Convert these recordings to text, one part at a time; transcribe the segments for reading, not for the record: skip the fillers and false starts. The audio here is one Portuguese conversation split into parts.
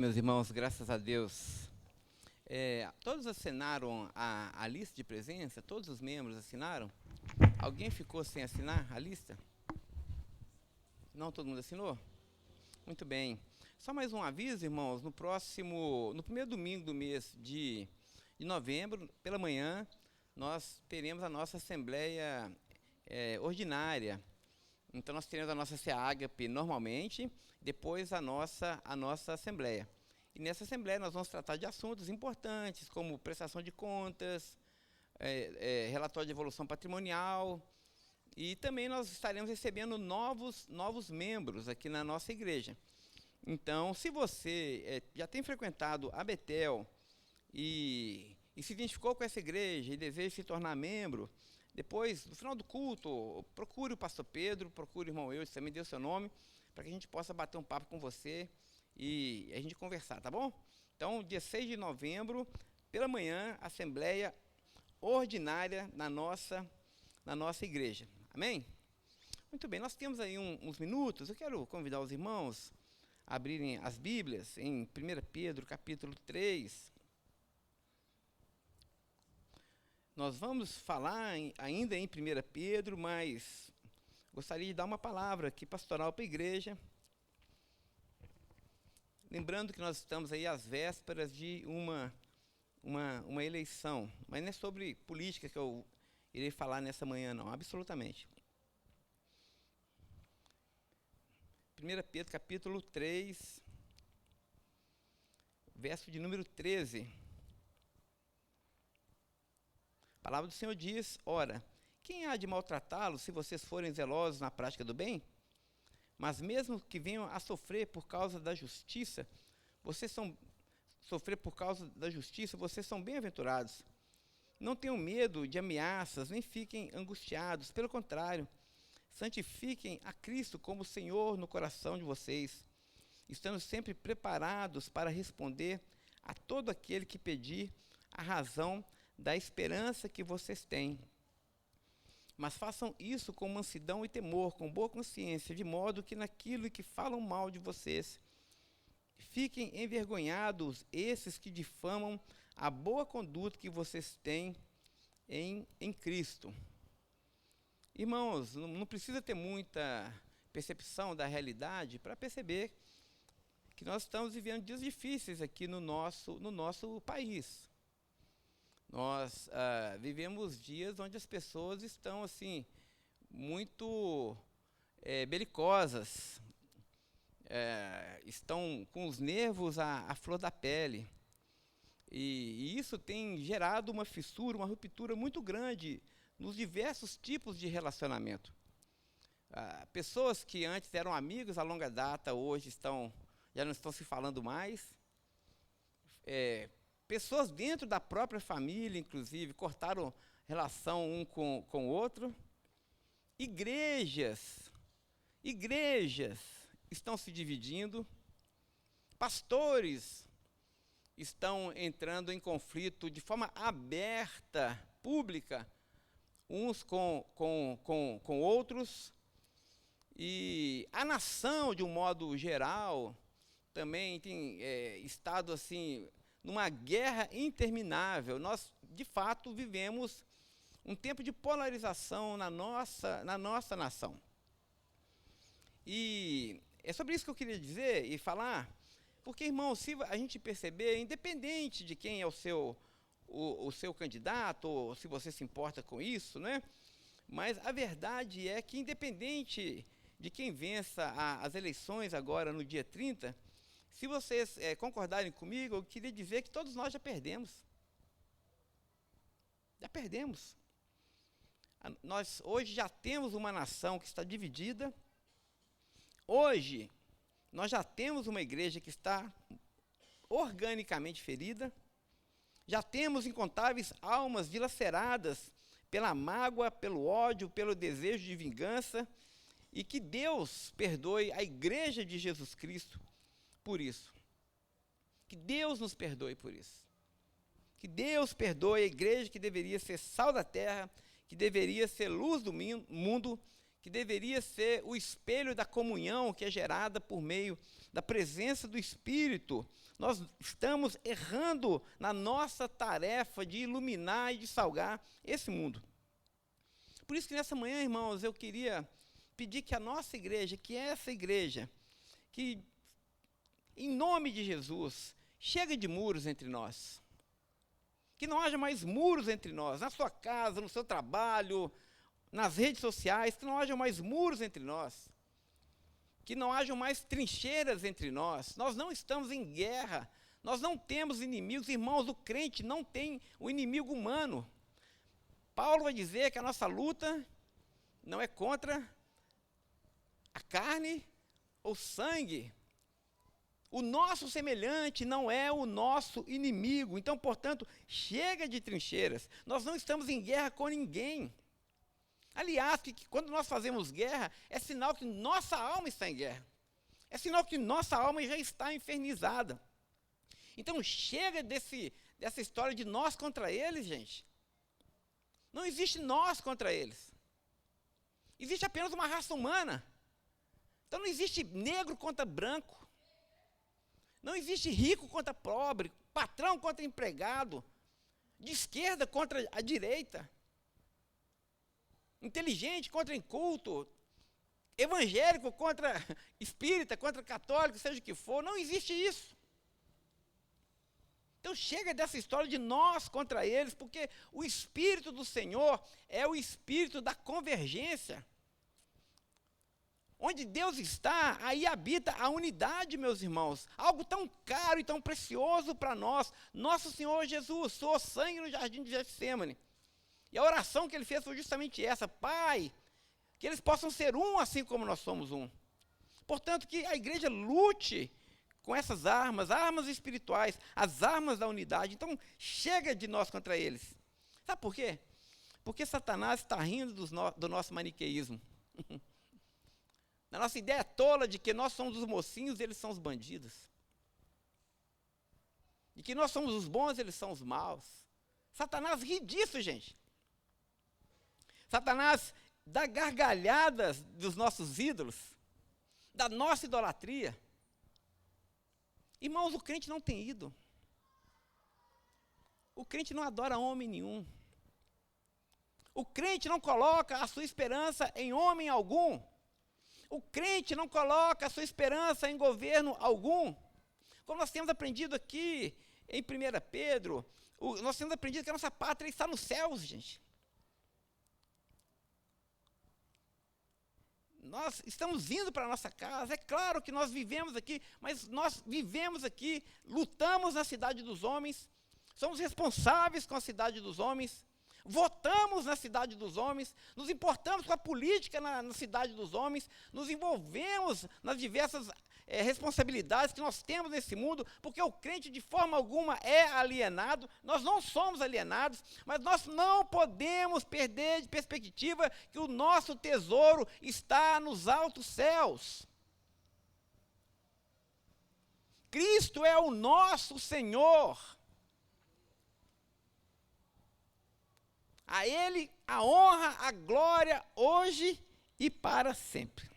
Meus irmãos, graças a Deus, todos assinaram a lista de presença? Todos os membros assinaram? Alguém ficou sem assinar a lista? Não, todo mundo assinou? Muito bem. Só mais um aviso, irmãos, no primeiro domingo do mês de novembro, pela manhã, nós teremos a nossa assembleia ordinária. Então nós teremos a nossa CEAGAP normalmente, depois a nossa assembleia. E nessa assembleia nós vamos tratar de assuntos importantes, como prestação de contas, relatório de evolução patrimonial, e também nós estaremos recebendo novos membros aqui na nossa igreja. Então, se você já tem frequentado a Betel e se identificou com essa igreja e deseja se tornar membro, depois, no final do culto, procure o pastor Pedro, procure o irmão Eudes, também dê o seu nome, para que a gente possa bater um papo com você e a gente conversar, tá bom? Então, dia 6 de novembro, pela manhã, assembleia ordinária na nossa igreja. Amém? Muito bem, nós temos aí uns minutos. Eu quero convidar os irmãos a abrirem as Bíblias em 1 Pedro, capítulo 3. Nós vamos falar ainda em 1 Pedro, mas gostaria de dar uma palavra aqui pastoral para a igreja. Lembrando que nós estamos aí às vésperas de uma eleição, mas não é sobre política que eu irei falar nessa manhã, não, absolutamente. 1 Pedro, capítulo 3, verso de número 13. A palavra do Senhor diz: ora, quem há de maltratá-los se vocês forem zelosos na prática do bem? Mas mesmo que venham a sofrer por causa da justiça, vocês são bem-aventurados. Não tenham medo de ameaças, nem fiquem angustiados. Pelo contrário, santifiquem a Cristo como Senhor no coração de vocês, estando sempre preparados para responder a todo aquele que pedir a razão da esperança que vocês têm. Mas façam isso com mansidão e temor, com boa consciência, de modo que naquilo que falam mal de vocês, fiquem envergonhados esses que difamam a boa conduta que vocês têm em Cristo. Irmãos, não precisa ter muita percepção da realidade para perceber que nós estamos vivendo dias difíceis aqui no nosso país. Nós vivemos dias onde as pessoas estão assim muito belicosas, estão com os nervos à flor da pele, e isso tem gerado uma fissura, uma ruptura muito grande nos diversos tipos de relacionamento. Pessoas que antes eram amigos a longa data, hoje já não estão se falando mais. Pessoas dentro da própria família, inclusive, cortaram relação um com o outro. Igrejas estão se dividindo. Pastores estão entrando em conflito de forma aberta, pública, uns com outros. E a nação, de um modo geral, também tem estado assim numa guerra interminável. Nós, de fato, vivemos um tempo de polarização na nossa nação. E é sobre isso que eu queria dizer e falar, porque, irmão, se a gente perceber, independente de quem é o seu candidato, ou se você se importa com isso, né? Mas a verdade é que, independente de quem vença as eleições agora no dia 30, se vocês concordarem comigo, eu queria dizer que todos nós já perdemos. Já perdemos. Nós hoje já temos uma nação que está dividida. Hoje, nós já temos uma igreja que está organicamente ferida. Já temos incontáveis almas dilaceradas pela mágoa, pelo ódio, pelo desejo de vingança. E que Deus perdoe a igreja de Jesus Cristo por isso. Que Deus nos perdoe por isso. Que Deus perdoe a igreja que deveria ser sal da terra, que deveria ser luz do mundo, que deveria ser o espelho da comunhão que é gerada por meio da presença do Espírito nós estamos errando na nossa tarefa de iluminar e de salgar esse mundo. Por isso que nessa manhã, irmãos, eu queria pedir que a nossa igreja, que é essa igreja, que em nome de Jesus, chega de muros entre nós. Que não haja mais muros entre nós, na sua casa, no seu trabalho, nas redes sociais, que não haja mais muros entre nós. Que não hajam mais trincheiras entre nós. Nós não estamos em guerra, nós não temos inimigos. Irmãos, o crente não tem o inimigo humano. Paulo vai dizer que a nossa luta não é contra a carne ou sangue. O nosso semelhante não é o nosso inimigo. Então, portanto, chega de trincheiras. Nós não estamos em guerra com ninguém. Aliás, que quando nós fazemos guerra, é sinal que nossa alma está em guerra. É sinal que nossa alma já está infernizada. Então, chega dessa história de nós contra eles, gente. Não existe nós contra eles. Existe apenas uma raça humana. Então, não existe negro contra branco. Não existe rico contra pobre, patrão contra empregado, de esquerda contra a direita, inteligente contra inculto, evangélico contra espírita, contra católico, seja o que for. Não existe isso. Então chega dessa história de nós contra eles, porque o Espírito do Senhor é o Espírito da convergência. Onde Deus está, aí habita a unidade, meus irmãos. Algo tão caro e tão precioso para nós. Nosso Senhor Jesus suou sangue no jardim de Getsêmani. E a oração que ele fez foi justamente essa: Pai, que eles possam ser um assim como nós somos um. Portanto, que a igreja lute com essas armas espirituais, as armas da unidade. Então, chega de nós contra eles. Sabe por quê? Porque Satanás está rindo do nosso maniqueísmo. Na nossa ideia tola de que nós somos os mocinhos e eles são os bandidos. De que nós somos os bons e eles são os maus. Satanás ri disso, gente. Satanás dá gargalhadas dos nossos ídolos, da nossa idolatria. Irmãos, o crente não tem ídolo. O crente não adora homem nenhum. O crente não coloca a sua esperança em homem algum. O crente não coloca a sua esperança em governo algum. Como nós temos aprendido aqui em 1 Pedro, nós temos aprendido que a nossa pátria está nos céus, gente. Nós estamos indo para a nossa casa. É claro que nós vivemos aqui, mas nós vivemos aqui, lutamos na cidade dos homens, somos responsáveis com a cidade dos homens, votamos na cidade dos homens, nos importamos com a política na cidade dos homens, nos envolvemos nas diversas responsabilidades que nós temos nesse mundo, porque o crente de forma alguma é alienado. Nós não somos alienados, mas nós não podemos perder de perspectiva que o nosso tesouro está nos altos céus. Cristo é o nosso Senhor. A Ele a honra, a glória, hoje e para sempre.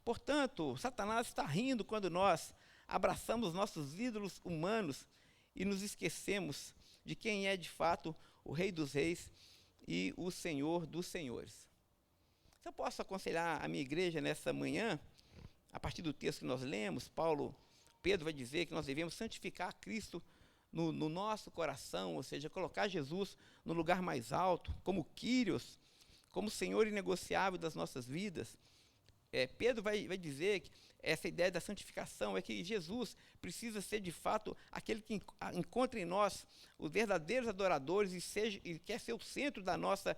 Portanto, Satanás está rindo quando nós abraçamos nossos ídolos humanos e nos esquecemos de quem é de fato o Rei dos Reis e o Senhor dos Senhores. Se eu posso aconselhar a minha igreja nessa manhã, a partir do texto que nós lemos, Pedro vai dizer que nós devemos santificar Cristo no nosso coração, ou seja, colocar Jesus no lugar mais alto, como Quírios, como Senhor inegociável das nossas vidas. Pedro vai dizer que essa ideia da santificação é que Jesus precisa ser de fato aquele que encontra em nós os verdadeiros adoradores e quer ser o centro da nossa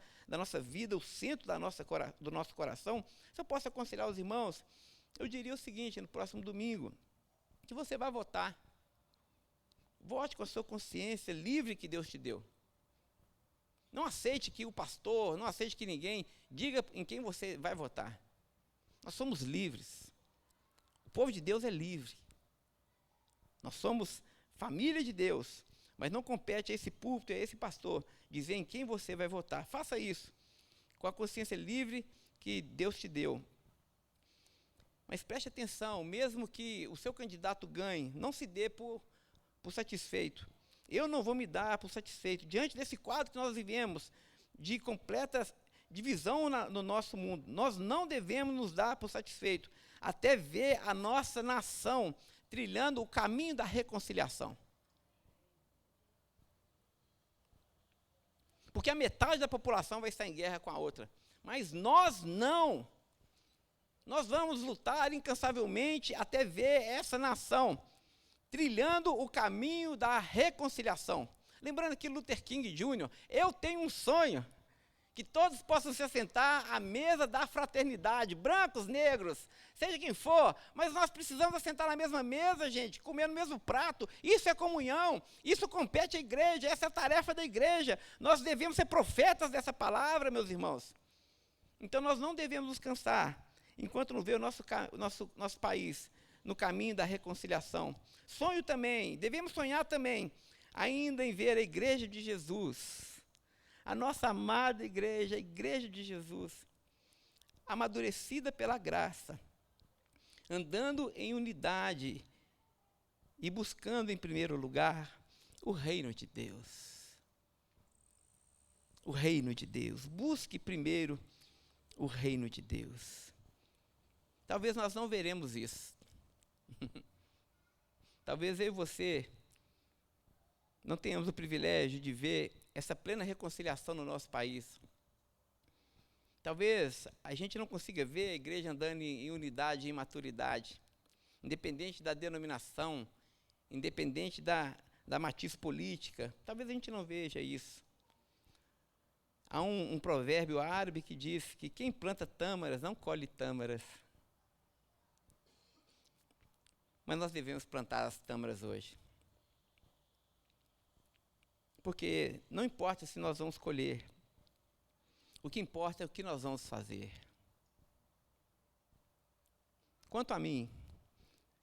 vida, o centro do nosso coração. Se eu posso aconselhar os irmãos, eu diria o seguinte: no próximo domingo, que você vai votar. Vote com a sua consciência livre que Deus te deu. Não aceite que o pastor, não aceite que ninguém diga em quem você vai votar. Nós somos livres. O povo de Deus é livre. Nós somos família de Deus, mas não compete a esse púlpito, a esse pastor, dizer em quem você vai votar. Faça isso com a consciência livre que Deus te deu. Mas preste atenção, mesmo que o seu candidato ganhe, não se dê por satisfeito. Eu não vou me dar por satisfeito. Diante desse quadro que nós vivemos, de completa divisão no nosso mundo, nós não devemos nos dar por satisfeito, até ver a nossa nação trilhando o caminho da reconciliação. Porque a metade da população vai estar em guerra com a outra. Mas nós não. Nós vamos lutar incansavelmente até ver essa nação trilhando o caminho da reconciliação. Lembrando que Luther King Jr., eu tenho um sonho, que todos possam se assentar à mesa da fraternidade, brancos, negros, seja quem for, mas nós precisamos assentar na mesma mesa, gente, comer no mesmo prato. Isso é comunhão, isso compete à igreja, essa é a tarefa da igreja. Nós devemos ser profetas dessa palavra, meus irmãos. Então nós não devemos nos cansar, enquanto não vê o nosso país no caminho da reconciliação. Sonho também, devemos sonhar também, ainda em ver a igreja de Jesus, a nossa amada igreja, a igreja de Jesus, amadurecida pela graça, andando em unidade e buscando em primeiro lugar o reino de Deus. O reino de Deus. Busque primeiro o reino de Deus. Talvez nós não veremos isso. Talvez eu e você não tenhamos o privilégio de ver essa plena reconciliação no nosso país. Talvez a gente não consiga ver a igreja andando em unidade e em maturidade, independente da denominação, independente da matiz política. Talvez a gente não veja isso. Há um provérbio árabe que diz que quem planta tâmaras não colhe tâmaras. Mas nós devemos plantar as tâmaras hoje. Porque não importa se nós vamos colher, o que importa é o que nós vamos fazer. Quanto a mim,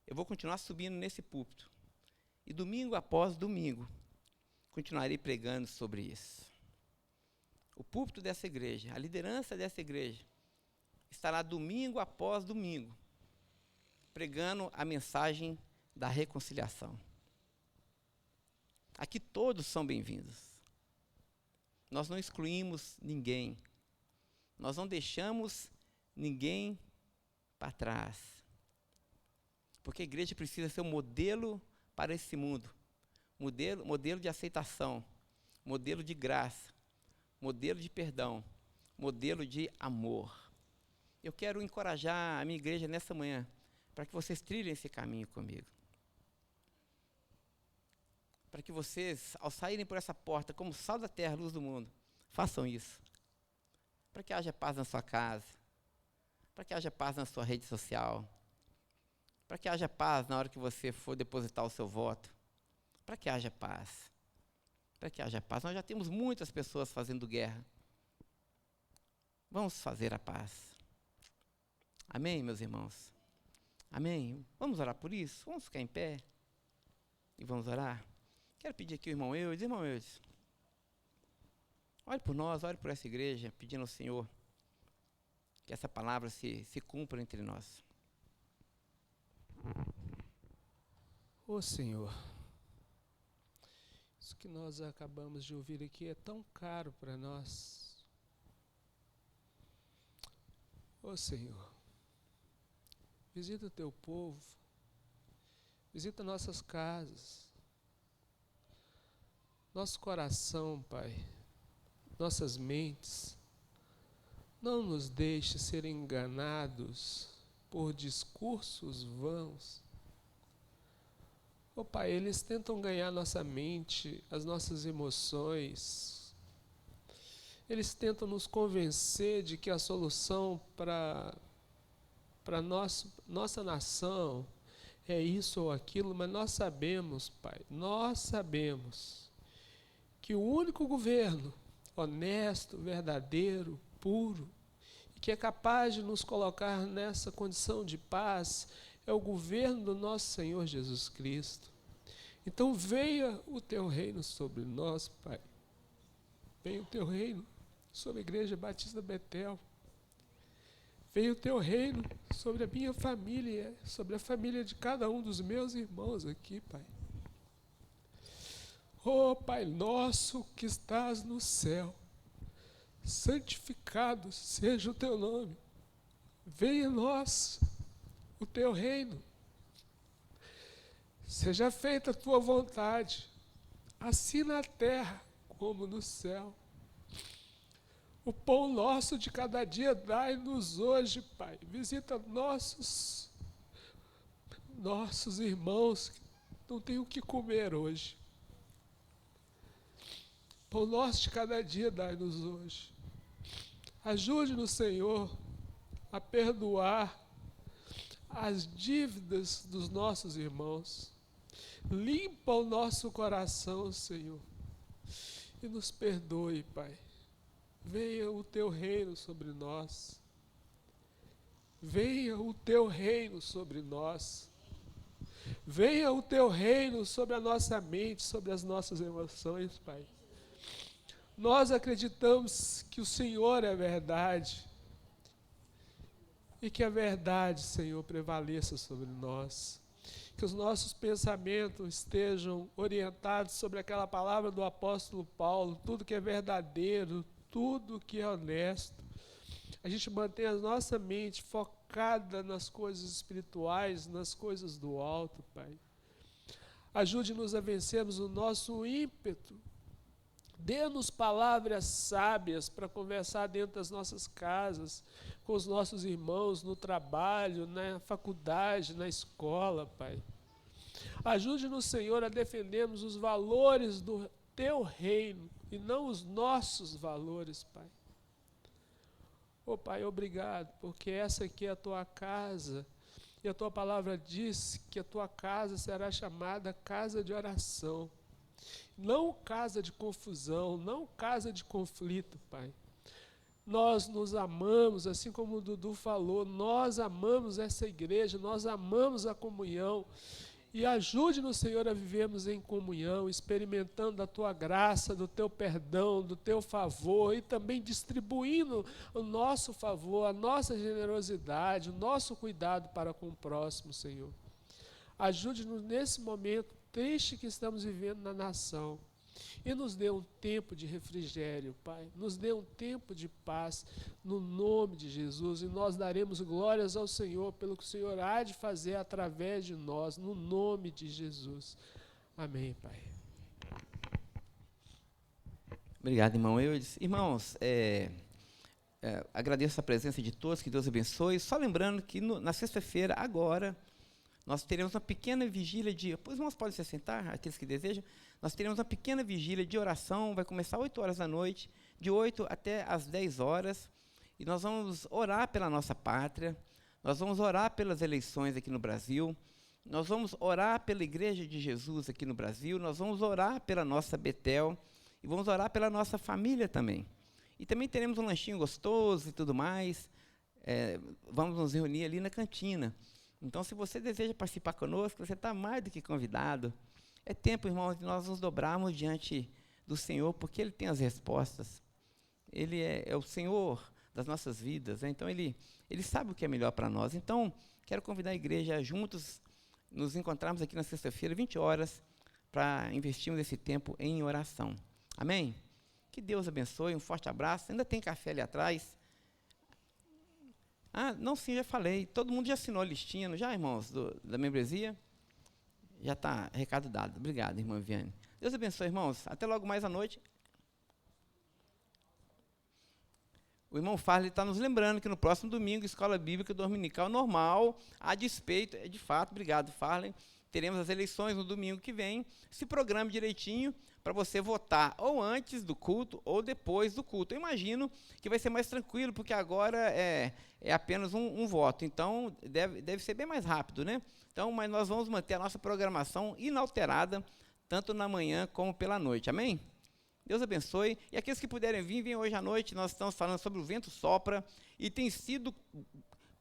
eu vou continuar subindo nesse púlpito, e domingo após domingo, continuarei pregando sobre isso. O púlpito dessa igreja, a liderança dessa igreja, estará domingo após domingo, pregando a mensagem da reconciliação. Aqui todos são bem-vindos. Nós não excluímos ninguém. Nós não deixamos ninguém para trás. Porque a igreja precisa ser um modelo para esse mundo. Modelo de aceitação, modelo de graça, modelo de perdão, modelo de amor. Eu quero encorajar a minha igreja nessa manhã, para que vocês trilhem esse caminho comigo. Para que vocês, ao saírem por essa porta, como sal da terra, luz do mundo, façam isso. Para que haja paz na sua casa, para que haja paz na sua rede social, para que haja paz na hora que você for depositar o seu voto, para que haja paz. Para que haja paz. Nós já temos muitas pessoas fazendo guerra. Vamos fazer a paz. Amém, meus irmãos? Amém? Vamos orar por isso? Vamos ficar em pé e vamos orar? Quero pedir aqui o irmão Eudes. Irmão Eudes, ore por nós, ore por essa igreja, pedindo ao Senhor que essa palavra se cumpra entre nós. Ô Senhor, isso que nós acabamos de ouvir aqui é tão caro para nós. Ô Senhor, visita o teu povo, visita nossas casas, nosso coração, Pai, nossas mentes. Não nos deixe ser enganados por discursos vãos. Ô Pai, eles tentam ganhar nossa mente, as nossas emoções. Eles tentam nos convencer de que a solução para nossa nação é isso ou aquilo, mas nós sabemos, Pai, nós sabemos que o único governo honesto, verdadeiro, puro, e que é capaz de nos colocar nessa condição de paz, é o governo do nosso Senhor Jesus Cristo. Então venha o teu reino sobre nós, Pai. Venha o teu reino sobre a Igreja Batista Betel. Venha o teu reino sobre a minha família, sobre a família de cada um dos meus irmãos aqui, Pai. Oh, Pai nosso que estás no céu, santificado seja o teu nome. Venha a nós o teu reino. Seja feita a tua vontade, assim na terra como no céu. O pão nosso de cada dia dai-nos hoje, Pai. Visita nossos irmãos que não têm o que comer hoje. Pão nosso de cada dia dai-nos hoje. Ajude-nos, Senhor, a perdoar as dívidas dos nossos irmãos. Limpa o nosso coração, Senhor, e nos perdoe, Pai. Venha o teu reino sobre nós. Venha o teu reino sobre nós. Venha o teu reino sobre a nossa mente, sobre as nossas emoções, Pai. Nós acreditamos que o Senhor é verdade e que a verdade, Senhor, prevaleça sobre nós. Que os nossos pensamentos estejam orientados sobre aquela palavra do apóstolo Paulo, tudo que é verdadeiro, tudo que é honesto. A gente mantenha a nossa mente focada nas coisas espirituais, nas coisas do alto, Pai. Ajude-nos a vencermos o nosso ímpeto. Dê-nos palavras sábias para conversar dentro das nossas casas, com os nossos irmãos, no trabalho, na faculdade, na escola, Pai. Ajude-nos, Senhor, a defendermos os valores do teu reino e não os nossos valores, Pai. Oh, Pai, obrigado, porque essa aqui é a tua casa, e a tua palavra diz que a tua casa será chamada casa de oração. Não casa de confusão, não casa de conflito, Pai. Nós nos amamos, assim como o Dudu falou, nós amamos essa igreja, nós amamos a comunhão. E ajude-nos, Senhor, a vivermos em comunhão, experimentando a tua graça, do teu perdão, do teu favor e também distribuindo o nosso favor, a nossa generosidade, o nosso cuidado para com o próximo, Senhor. Ajude-nos nesse momento triste que estamos vivendo na nação. E nos dê um tempo de refrigério, Pai. Nos dê um tempo de paz, no nome de Jesus. E nós daremos glórias ao Senhor pelo que o Senhor há de fazer através de nós, no nome de Jesus. Amém, Pai. Obrigado, irmão Eudes. Irmãos, agradeço a presença de todos, que Deus abençoe. Só lembrando que na sexta-feira, agora, nós teremos uma pequena vigília de... Os irmãos podem se sentar, aqueles que desejam. Nós teremos uma pequena vigília de oração, vai começar às 8 horas da noite, de 8 até às 10 horas, e nós vamos orar pela nossa pátria, nós vamos orar pelas eleições aqui no Brasil, nós vamos orar pela Igreja de Jesus aqui no Brasil, nós vamos orar pela nossa Betel, e vamos orar pela nossa família também. E também teremos um lanchinho gostoso e tudo mais, vamos nos reunir ali na cantina. Então, se você deseja participar conosco, você está mais do que convidado. É tempo, irmãos, de nós nos dobrarmos diante do Senhor, porque Ele tem as respostas. Ele é o Senhor das nossas vidas, né? Então, Ele sabe o que é melhor para nós. Então, quero convidar a igreja a juntos nos encontrarmos aqui na sexta-feira, 20 horas, para investirmos esse tempo em oração. Amém? Que Deus abençoe, um forte abraço. Ainda tem café ali atrás. Não, sim, já falei. Todo mundo já assinou a listinha, não já, irmãos, da membresia? Já está recado dado. Obrigado, irmã Viane. Deus abençoe, irmãos. Até logo mais à noite. O irmão Farley está nos lembrando que no próximo domingo, Escola Bíblica Dominical normal, a despeito, de fato, obrigado, Farley, teremos as eleições no domingo que vem. Se programe direitinho para você votar ou antes do culto ou depois do culto. Eu imagino que vai ser mais tranquilo, porque agora é apenas um voto. Então, deve ser bem mais rápido, né? Então, mas nós vamos manter a nossa programação inalterada, tanto na manhã como pela noite. Amém? Deus abençoe. E aqueles que puderem vir, venham hoje à noite. Nós estamos falando sobre o vento sopra. E tem sido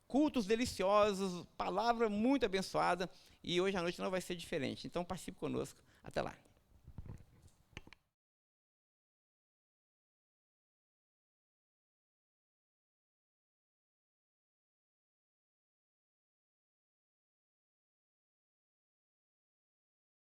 cultos deliciosos, palavra muito abençoada. E hoje à noite não vai ser diferente. Então, participe conosco. Até lá.